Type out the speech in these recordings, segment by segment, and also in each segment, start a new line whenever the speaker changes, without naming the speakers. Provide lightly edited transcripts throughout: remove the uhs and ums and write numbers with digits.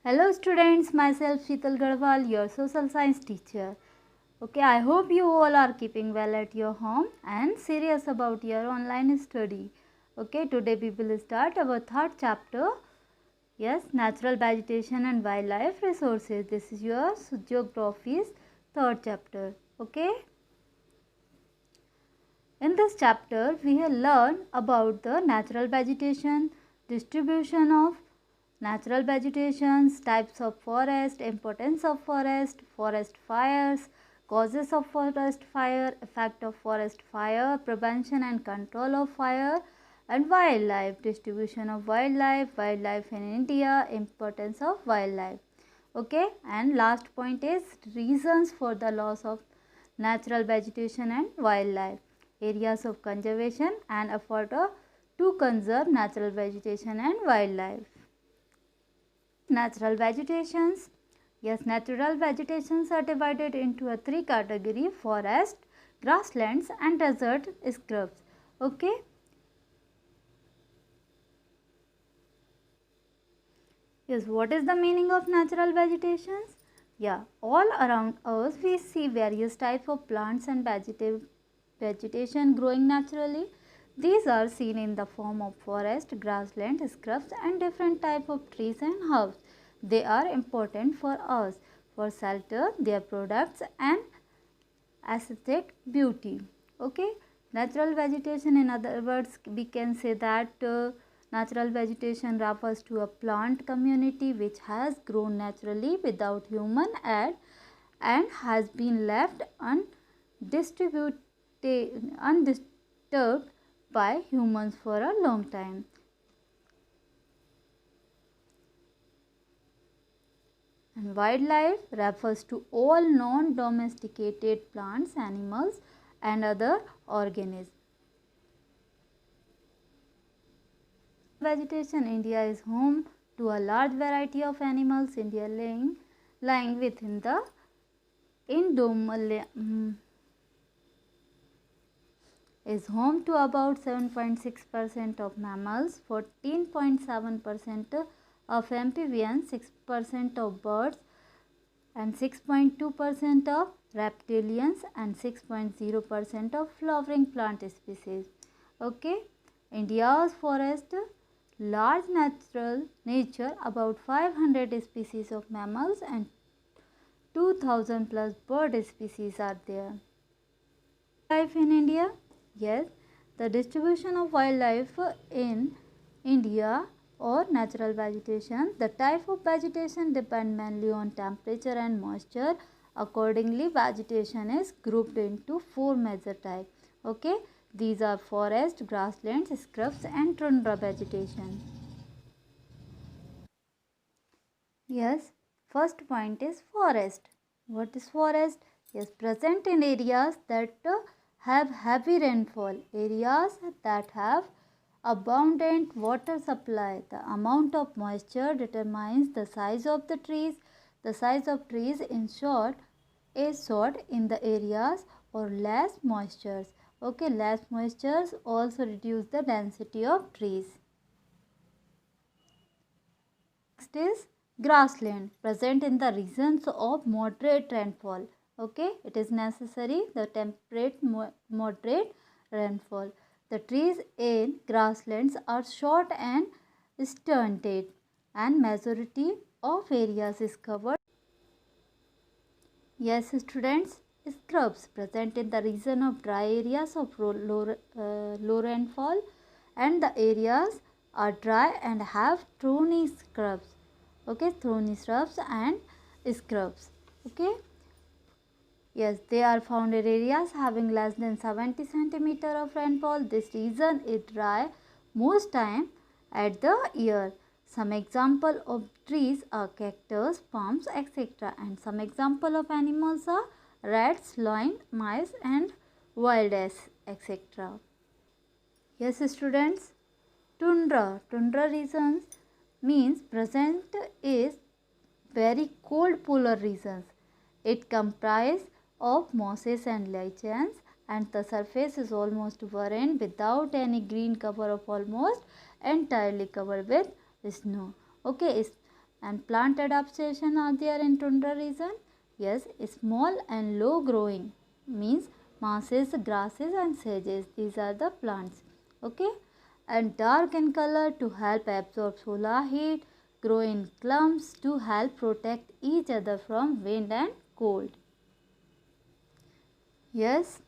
Hello students, myself Sheetal Garwal, your social science teacher. Okay, I hope you all are keeping well at your home and serious about your online study. Okay, today we will start our third chapter. Yes, natural vegetation and wildlife resources. This is your geography's third chapter. Okay. In this chapter, we will learn about the natural vegetation, distribution of natural vegetations, types of forest, importance of forest, forest fires, causes of forest fire, effect of forest fire, prevention and control of fire, and wildlife, distribution of wildlife, wildlife in India, importance of wildlife. Okay, and last point is reasons for the loss of natural vegetation and wildlife, areas of conservation and effort to conserve natural vegetation and wildlife. Natural vegetations. Yes, natural vegetations are divided into a three category: forest, grasslands and desert scrubs. Okay. Yes, what is the meaning of natural vegetations? Yeah, all around us we see various types of plants and vegetation growing naturally. These are seen in the form of forest, grassland, scrubs and different type of trees and herbs. They are important for us for shelter, their products and aesthetic beauty. Okay, natural vegetation, in other words, we can say that natural vegetation refers to a plant community which has grown naturally without human aid and has been left undisturbed by humans for a long time. And wildlife refers to all non-domesticated plants, animals and other organisms. Vegetation. India is home to a large variety of animals. India lying within the is home to about 7.6% of mammals, 14.7% of amphibians, 6% of birds and 6.2% of reptilians and 6.0% of flowering plant species. Okay, India's forest large natural nature, about 500 species of mammals and 2000 plus bird species are there. Life in India. Yes, the distribution of wildlife in India or natural vegetation. The type of vegetation depend mainly on temperature and moisture. Accordingly, vegetation is grouped into four major types. Okay, these are forest, grasslands, scrubs and tundra vegetation. Yes, first point is forest. What is forest? Yes, present in areas that have heavy rainfall, areas that have abundant water supply. The amount of moisture determines the size of the trees. The size of trees in short is short in the areas or less moistures. Okay, less moistures also reduce the density of trees. Next is grassland, present in the regions of moderate rainfall. Okay, it is necessary the temperate moderate rainfall. The trees in grasslands are short and stunted and majority of areas is covered. Yes students, scrubs present in the region of dry areas of low rainfall and the areas are dry and have thorny scrubs. Okay, thorny shrubs and scrubs. Okay, yes, they are found in areas having less than 70 centimeter of rainfall. This region is dry most time at the year. Some example of trees are cactus, palms, etc. And some example of animals are rats, lion, mice and wild ass, etc. Yes students, tundra. Tundra regions means present is very cold polar regions. It comprises of mosses and lichens and the surface is almost barren without any green cover of almost entirely covered with snow. Okay, And plant adaptation are there in tundra region. Yes, small and low growing means mosses, grasses and sages. These are the plants. Okay. And dark in color to help absorb solar heat, grow in clumps to help protect each other from wind and cold. Yes,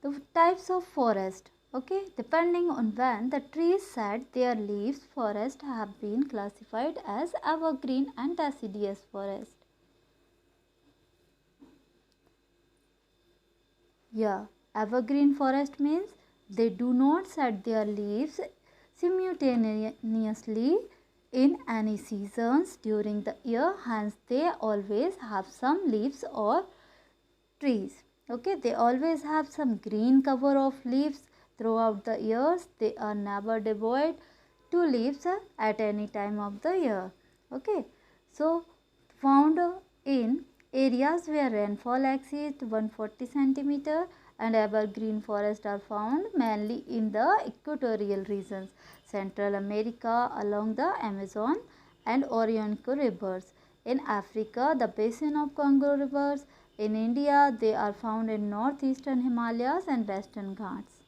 the types of forest. Okay, depending on when the trees shed their leaves, forests have been classified as evergreen and deciduous forest. Yeah, evergreen forest means they do not shed their leaves simultaneously in any seasons during the year, hence they always have some leaves or trees. Okay, they always have some green cover of leaves throughout the years. They are never devoid to leaves at any time of the year. Okay, so found in areas where rainfall exceeds 140 centimeter, and evergreen forests are found mainly in the equatorial regions, Central America along the Amazon and Orinoco rivers. In Africa, the basin of Congo rivers. In India, they are found in northeastern Himalayas and western Ghats.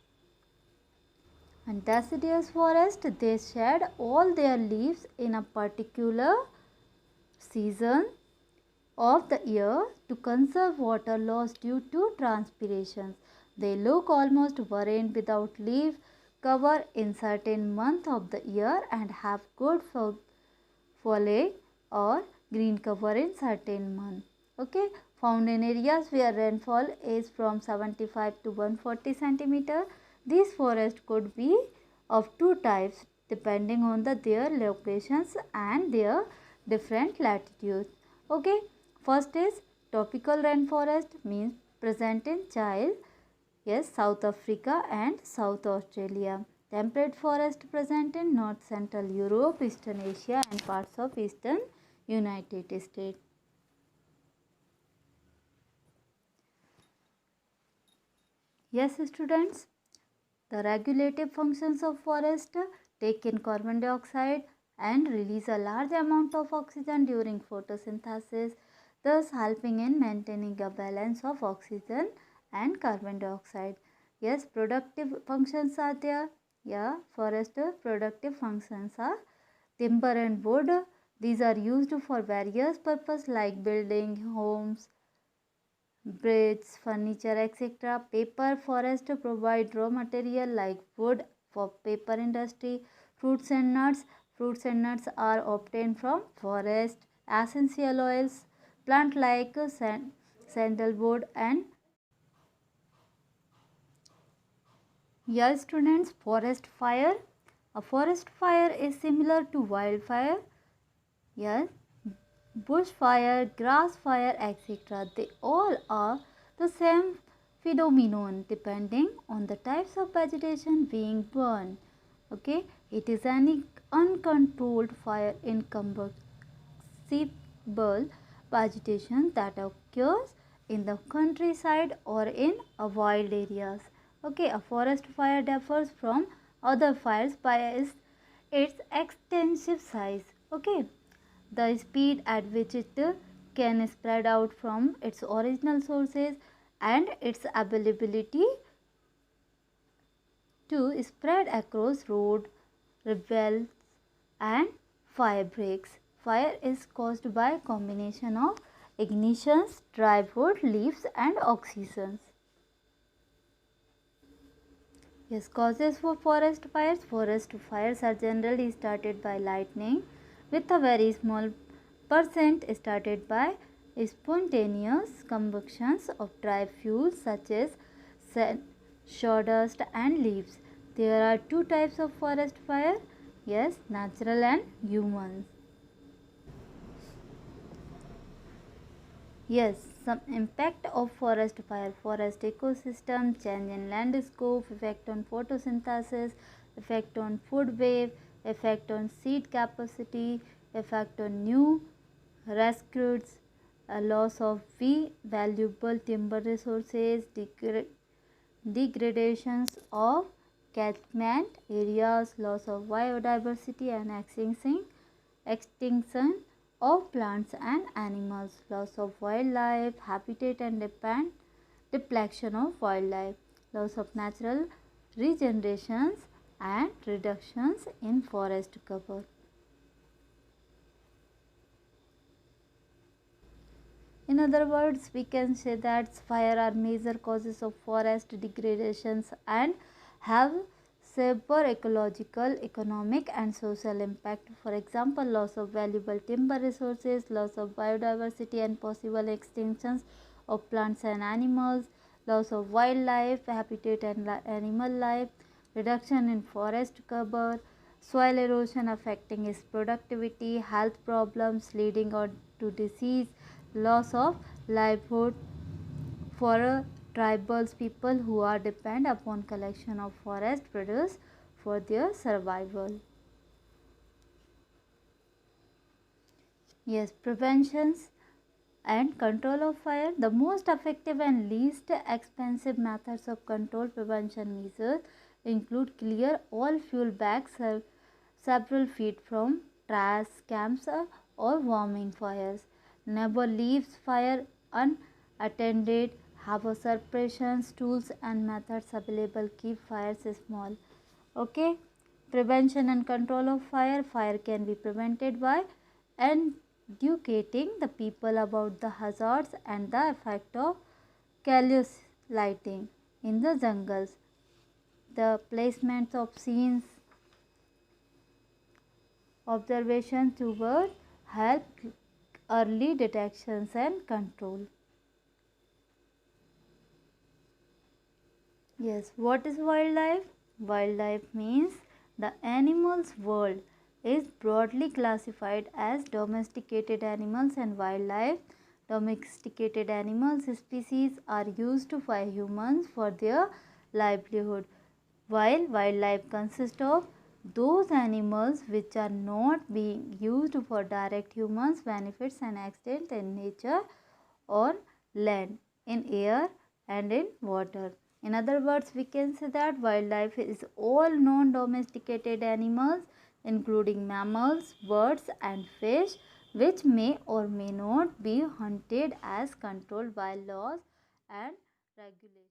And deciduous forest, they shed all their leaves in a particular season of the year to conserve water loss due to transpirations. They look almost barren without leaf cover in certain month of the year and have good foliage or green cover in certain month. Okay, found in areas where rainfall is from 75 to 140 centimeter. These forests could be of two types depending on their locations and their different latitudes. Okay, first is tropical rainforest, means present in Chile, yes, South Africa and South Australia. Temperate forest present in North Central Europe, Eastern Asia and parts of Eastern United States. Yes, students, the regulative functions of forest take in carbon dioxide and release a large amount of oxygen during photosynthesis, thus helping in maintaining a balance of oxygen and carbon dioxide. Yes, productive functions are there. Yeah, forest productive functions are timber and wood. These are used for various purposes like building, homes, bridges, furniture, etc. Paper forest provide raw material like wood for paper industry. Fruits and nuts. Fruits and nuts are obtained from forest. Essential oils, plant like sandalwood and yes, students, forest fire. A forest fire is similar to wildfire. Yes, bush fire, grass fire, etc. They all are the same phenomenon depending on the types of vegetation being burned. Okay, it is any uncontrolled fire in combustible vegetation that occurs in the countryside or in a wild areas. Okay, a forest fire differs from other fires by its extensive size. Okay, the speed at which it can spread out from its original sources and its availability to spread across road, rebels and fire breaks. Fire is caused by combination of ignitions, dry wood, leaves and oxygens. Yes, causes for forest fires. Forest fires are generally started by lightning with a very small percent started by spontaneous combustions of dry fuels such as sawdust and leaves. There are two types of forest fire. Yes, natural and human. Yes, some impact of forest fire, forest ecosystem, change in landscape, effect on photosynthesis, effect on food web, effect on seed capacity, effect on new rescues, a loss of valuable timber resources, degradations of catchment areas, loss of biodiversity and extinction extinction of plants and animals, loss of wildlife, habitat and depletion of wildlife, loss of natural regenerations and reductions in forest cover. In other words, we can say that fire are major causes of forest degradations and have severe ecological, economic and social impact. For example, loss of valuable timber resources, loss of biodiversity and possible extinctions of plants and animals, loss of wildlife, habitat and animal life, reduction in forest cover, soil erosion affecting its productivity, health problems leading on to disease, loss of livelihood for tribal people who are depend upon collection of forest produce for their survival. Yes, preventions and control of fire. The most effective and least expensive methods of control prevention measures include clear all fuel bags several feet from trash camps or warming fires. Never leaves fire unattended. Have a suppression tools and methods available. Keep fires small. Okay. Prevention and control of fire. Fire can be prevented by educating the people about the hazards and the effect of careless lighting in the jungles. The placement of scenes observation toward help early detections and control. Yes, what is wildlife? Wildlife means the animals world is broadly classified as domesticated animals and wildlife. Domesticated animals species are used by humans for their livelihood, while wildlife consists of those animals which are not being used for direct humans benefits and extent in nature, on land, in air and in water. In other words, we can say that wildlife is all non-domesticated animals including mammals, birds and fish which may or may not be hunted as controlled by laws and regulations.